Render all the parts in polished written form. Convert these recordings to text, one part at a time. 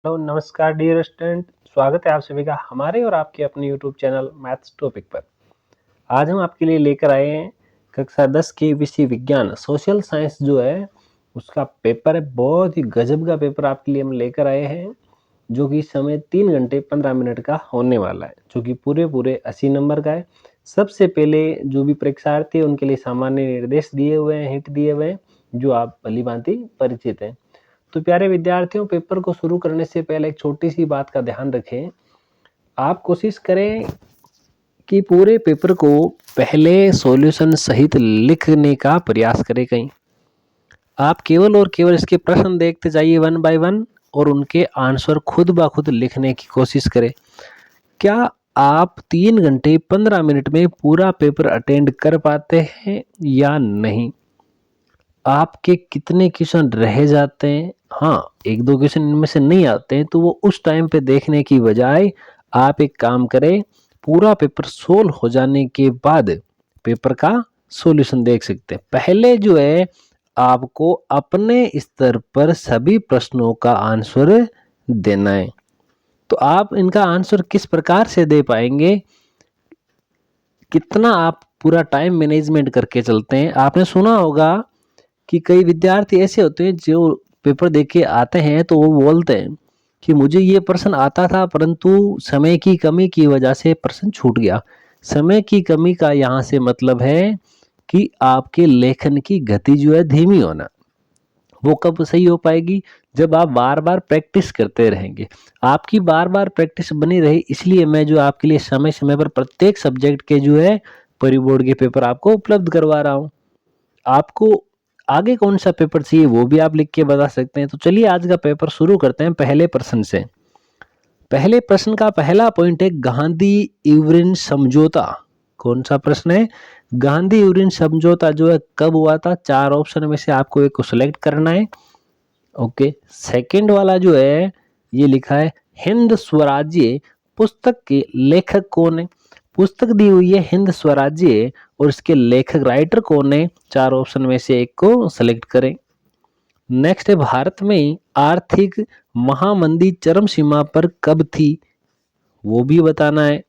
Hello नमस्कार dear student, स्वागत है आप सभी का हमारे और आपके अपने यूट्यूब चैनल मैथ्स टॉपिक पर। आज हम आपके लिए लेकर आए हैं कक्षा 10 के विषय विज्ञान सोशल साइंस जो है उसका पेपर है। बहुत ही गजब का पेपर आपके लिए हम लेकर आए हैं, जो कि समय 3 घंटे 15 मिनट का होने वाला है, जो कि पूरे 80 नंबर का है। सबसे पहले जो भी परीक्षार्थी है उनके लिए सामान्य निर्देश दिए हुए हैं, हिंट दिए हुए हैं, जो आप भली-भांति परिचित हैं। तो प्यारे विद्यार्थियों, पेपर को शुरू करने से पहले एक छोटी सी बात का ध्यान रखें। आप कोशिश करें कि पूरे पेपर को पहले सॉल्यूशन सहित लिखने का प्रयास करें। कहीं आप केवल और केवल इसके प्रश्न देखते जाइए वन बाय वन और उनके आंसर खुद ब खुद लिखने की कोशिश करें। क्या आप 3 घंटे 15 मिनट में पूरा पेपर अटेंड कर पाते हैं या नहीं? आपके कितने क्वेश्चन रह जाते हैं? हाँ, एक दो क्वेश्चन इनमें से नहीं आते हैं तो वो उस टाइम पे देखने की बजाय आप एक काम करें, पूरा पेपर सोल्व हो जाने के बाद पेपर का सॉल्यूशन देख सकते हैं। पहले जो है आपको अपने स्तर पर सभी प्रश्नों का आंसर देना है। तो आप इनका आंसर किस प्रकार से दे पाएंगे, कितना आप पूरा टाइम मैनेजमेंट करके चलते हैं। आपने सुना होगा कि कई विद्यार्थी ऐसे होते हैं जो पेपर देख के आते हैं तो वो बोलते हैं कि मुझे ये प्रश्न आता था परंतु समय की कमी की वजह से प्रश्न छूट गया। समय की कमी का यहाँ से मतलब है कि आपके लेखन की गति जो है धीमी होना। वो कब सही हो पाएगी? जब आप बार बार प्रैक्टिस करते रहेंगे। आपकी बार बार प्रैक्टिस बनी रही, इसलिए मैं जो आपके लिए समय समय पर प्रत्येक सब्जेक्ट के जो है परिबोर्ड के पेपर आपको उपलब्ध करवा रहा हूँ। आपको आगे कौन सा पेपर चाहिए वो भी आप लिख के बता सकते हैं। तो चलिए आज का पेपर शुरू करते हैं पहले प्रश्न से। पहले प्रश्न का पहला पॉइंट है गांधी इरविन समझौता। कौन सा प्रश्न है? गांधी इरविन समझौता जो है कब हुआ था? 4 ऑप्शन में से आपको एक को सिलेक्ट करना है। ओके, सेकंड वाला जो है ये लिखा है हिंद स्वराज्य पुस्तक के लेखक कौन है? पुस्तक दी हुई है हिंद स्वराज्य और इसके लेखक राइटर कौन है? 4 ऑप्शन में से एक को सेलेक्ट करें। नेक्स्ट है भारत में आर्थिक महामंदी चरम सीमा पर कब थी? वो भी बताना है।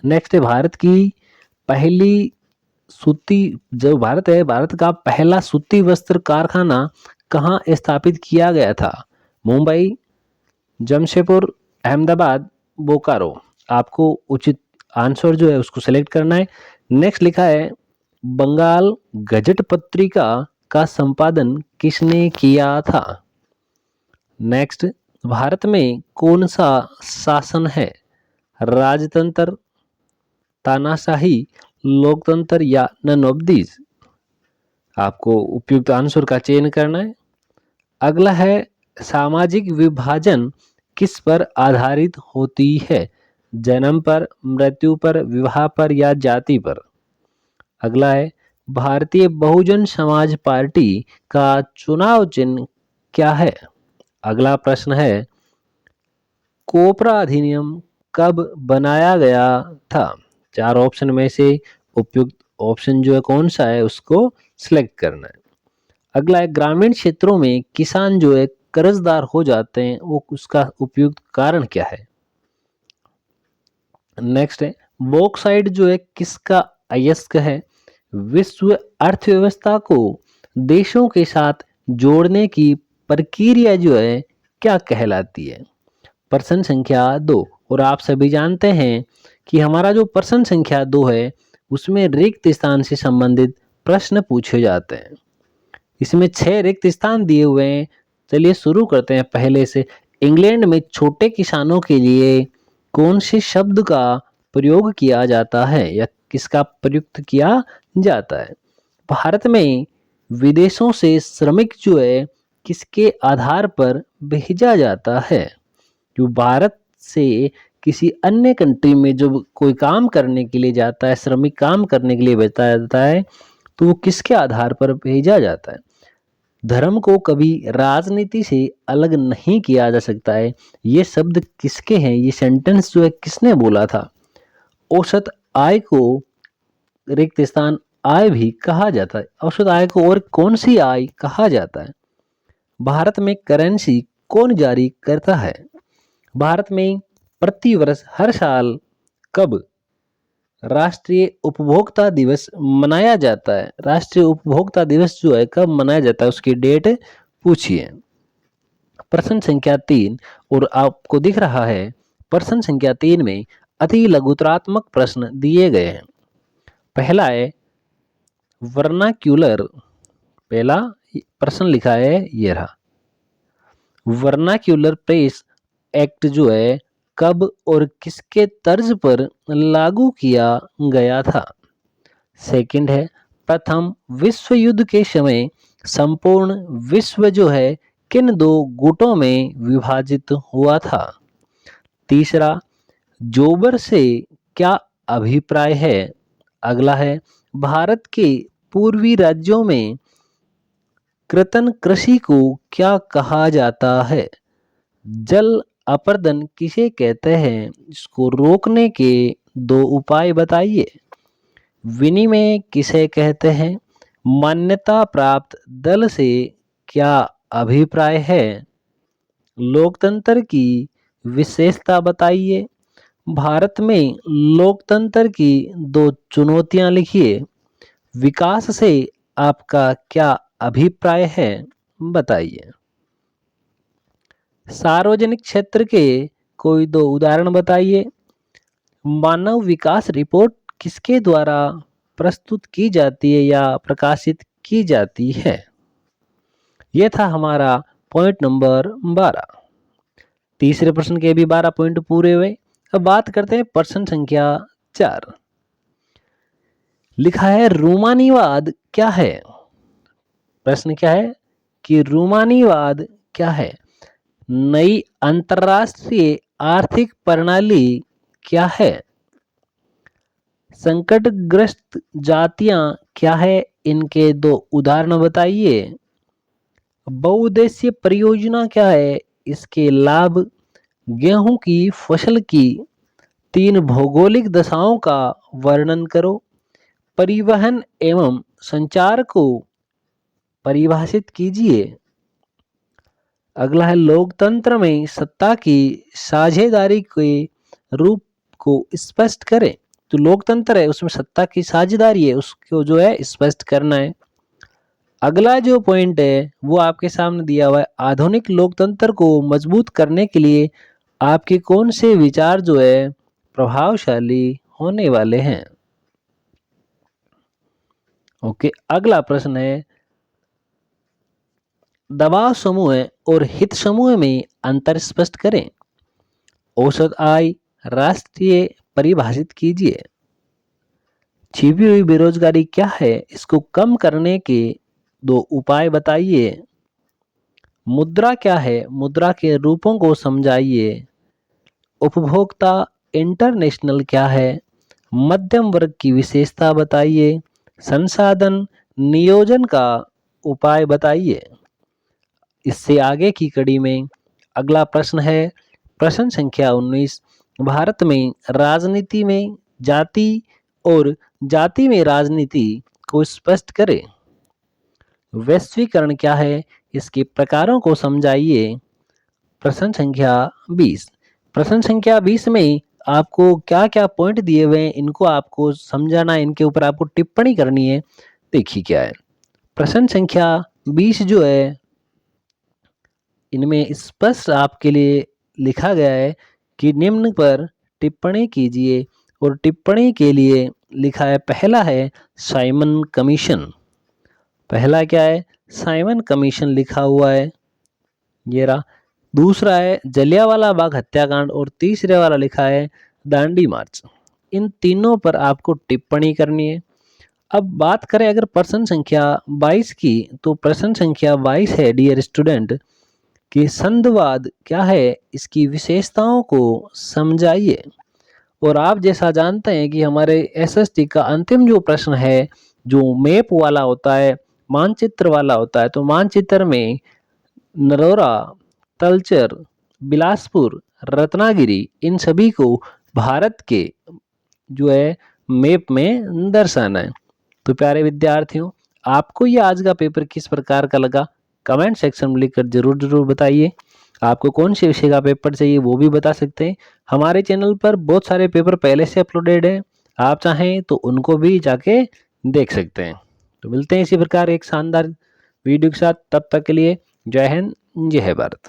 नेक्स्ट है भारत की पहली सूती जो भारत है, भारत का पहला सूती वस्त्र कारखाना कहाँ स्थापित किया गया था? मुंबई, जमशेदपुर, अहमदाबाद, बोकारो। आपको उचित आंसर जो है उसको सेलेक्ट करना है। नेक्स्ट लिखा है बंगाल गजट पत्रिका का संपादन किसने किया था? नेक्स्ट, भारत में कौन सा शासन है? राजतंत्र, तानाशाही, लोकतंत्र या नन ऑफ दीज? आपको उपयुक्त आंसर का चयन करना है। अगला है सामाजिक विभाजन किस पर आधारित होती है? जन्म पर, मृत्यु पर, विवाह पर या जाति पर? अगला है भारतीय बहुजन समाज पार्टी का चुनाव चिन्ह क्या है? अगला प्रश्न है कोपरा अधिनियम कब बनाया गया था? 4 ऑप्शन में से उपयुक्त ऑप्शन जो है कौन सा है उसको सिलेक्ट करना है। अगला है ग्रामीण क्षेत्रों में किसान जो है कर्जदार हो जाते हैं, वो उसका उपयुक्त कारण क्या है? नेक्स्ट है बॉक्साइट जो है किसका अयस्क है? विश्व अर्थव्यवस्था को देशों के साथ जोड़ने की प्रक्रिया जो है क्या कहलाती है? प्रश्न संख्या 2। और आप सभी जानते हैं कि हमारा जो प्रश्न संख्या 2 है उसमें रिक्त स्थान से संबंधित प्रश्न पूछे जाते हैं। इसमें 6 रिक्त स्थान दिए हुए हैं। चलिए शुरू करते हैं पहले से। इंग्लैंड में छोटे किसानों के लिए कौन से शब्द का प्रयोग किया जाता है या किसका प्रयुक्त किया जाता है? भारत में विदेशों से श्रमिक जो है किसके आधार पर भेजा जाता है? जो भारत से किसी अन्य कंट्री में जब कोई काम करने के लिए जाता है, श्रमिक काम करने के लिए भेजा जाता है, तो वो किसके आधार पर भेजा जाता है? धर्म को कभी राजनीति से अलग नहीं किया जा सकता है। ये शब्द किसके हैं? ये सेंटेंस जो है किसने बोला था? औसत आय को रिक्त स्थान आय भी कहा जाता है। औसत आय को और कौन सी आय कहा जाता है? भारत में करेंसी कौन जारी करता है? भारत में प्रति वर्ष हर साल कब राष्ट्रीय उपभोक्ता दिवस मनाया जाता है? राष्ट्रीय उपभोक्ता दिवस जो है कब मनाया जाता है, उसकी डेट पूछिए। प्रश्न संख्या 3, और आपको दिख रहा है प्रश्न संख्या 3 में अति लघुतरात्मक प्रश्न दिए गए हैं। पहला है वर्नाक्यूलर, पहला प्रश्न लिखा है ये रहा, वर्नाक्यूलर प्रेस एक्ट जो है कब और किसके तर्ज पर लागू किया गया था? सेकंड है प्रथम विश्व युद्ध के समय संपूर्ण विश्व जो है किन दो गुटों में विभाजित हुआ था? तीसरा, जोबर से क्या अभिप्राय है? अगला है भारत के पूर्वी राज्यों में कृतन कृषि को क्या कहा जाता है? जल अपर्दन किसे कहते हैं? इसको रोकने के 2 उपाय बताइए। विनिमय किसे कहते हैं? मान्यता प्राप्त दल से क्या अभिप्राय है? लोकतंत्र की विशेषता बताइए। भारत में लोकतंत्र की 2 चुनौतियां लिखिए। विकास से आपका क्या अभिप्राय है? बताइए। सार्वजनिक क्षेत्र के कोई 2 उदाहरण बताइए। मानव विकास रिपोर्ट किसके द्वारा प्रस्तुत की जाती है या प्रकाशित की जाती है? यह था हमारा पॉइंट नंबर 12। तीसरे प्रश्न के भी 12 पॉइंट पूरे हुए। अब बात करते हैं प्रश्न संख्या 4। लिखा है रूमानीवाद क्या है? प्रश्न क्या है कि रूमानीवाद क्या है? नई अंतरराष्ट्रीय आर्थिक प्रणाली क्या है? संकटग्रस्त जातियां क्या है? इनके 2 उदाहरण बताइए। बहुउद्देशीय परियोजना क्या है? इसके लाभ। गेहूं की फसल की 3 भौगोलिक दशाओं का वर्णन करो। परिवहन एवं संचार को परिभाषित कीजिए। अगला है लोकतंत्र में सत्ता की साझेदारी के रूप को स्पष्ट करें। तो लोकतंत्र है उसमें सत्ता की साझेदारी है, उसको जो है स्पष्ट करना है। अगला जो पॉइंट है वो आपके सामने दिया हुआ है, आधुनिक लोकतंत्र को मजबूत करने के लिए आपके कौन से विचार जो है प्रभावशाली होने वाले हैं? ओके, अगला प्रश्न है दबाव समूह और हित समूह में अंतर स्पष्ट करें। औसत आय राष्ट्रीय परिभाषित कीजिए। छिपी हुई बेरोजगारी क्या है? इसको कम करने के 2 उपाय बताइए। मुद्रा क्या है? मुद्रा के रूपों को समझाइए। उपभोक्ता इंटरनेशनल क्या है? मध्यम वर्ग की विशेषता बताइए। संसाधन नियोजन का उपाय बताइए। इससे आगे की कड़ी में अगला प्रश्न है प्रश्न संख्या 19। भारत में राजनीति में जाति और जाति में राजनीति को स्पष्ट करें। वैश्वीकरण क्या है? इसके प्रकारों को समझाइए। प्रश्न संख्या 20। प्रश्न संख्या 20 में आपको क्या क्या पॉइंट दिए हुए हैं, इनको आपको समझाना है, इनके ऊपर आपको टिप्पणी करनी है। देखिए क्या है प्रश्न संख्या 20 जो है इनमें स्पष्ट आपके लिए लिखा गया है कि निम्न पर टिप्पणी कीजिए, और टिप्पणी के लिए लिखा है पहला है साइमन कमीशन। पहला क्या है? साइमन कमीशन लिखा हुआ है ये रहा। दूसरा है जलियांवाला बाग हत्याकांड, और तीसरे वाला लिखा है दांडी मार्च। इन तीनों पर आपको टिप्पणी करनी है। अब बात करें अगर प्रश्न संख्या 22 की, तो प्रश्न संख्या 22 है डियर स्टूडेंट कि संघवाद क्या है? इसकी विशेषताओं को समझाइए। और आप जैसा जानते हैं कि हमारे एसएसटी का अंतिम जो प्रश्न है जो मैप वाला होता है, मानचित्र वाला होता है, तो मानचित्र में नरोरा, तलचर, बिलासपुर, रत्नागिरी, इन सभी को भारत के जो है मैप में दर्शाना है। तो प्यारे विद्यार्थियों, आपको ये आज का पेपर किस प्रकार का लगा कमेंट सेक्शन में लिखकर जरूर बताइए। आपको कौन से विषय का पेपर चाहिए वो भी बता सकते हैं। हमारे चैनल पर बहुत सारे पेपर पहले से अपलोडेड हैं, आप चाहें तो उनको भी जाके देख सकते हैं। तो मिलते हैं इसी प्रकार एक शानदार वीडियो के साथ, तब तक के लिए जय हिंद, जय भारत।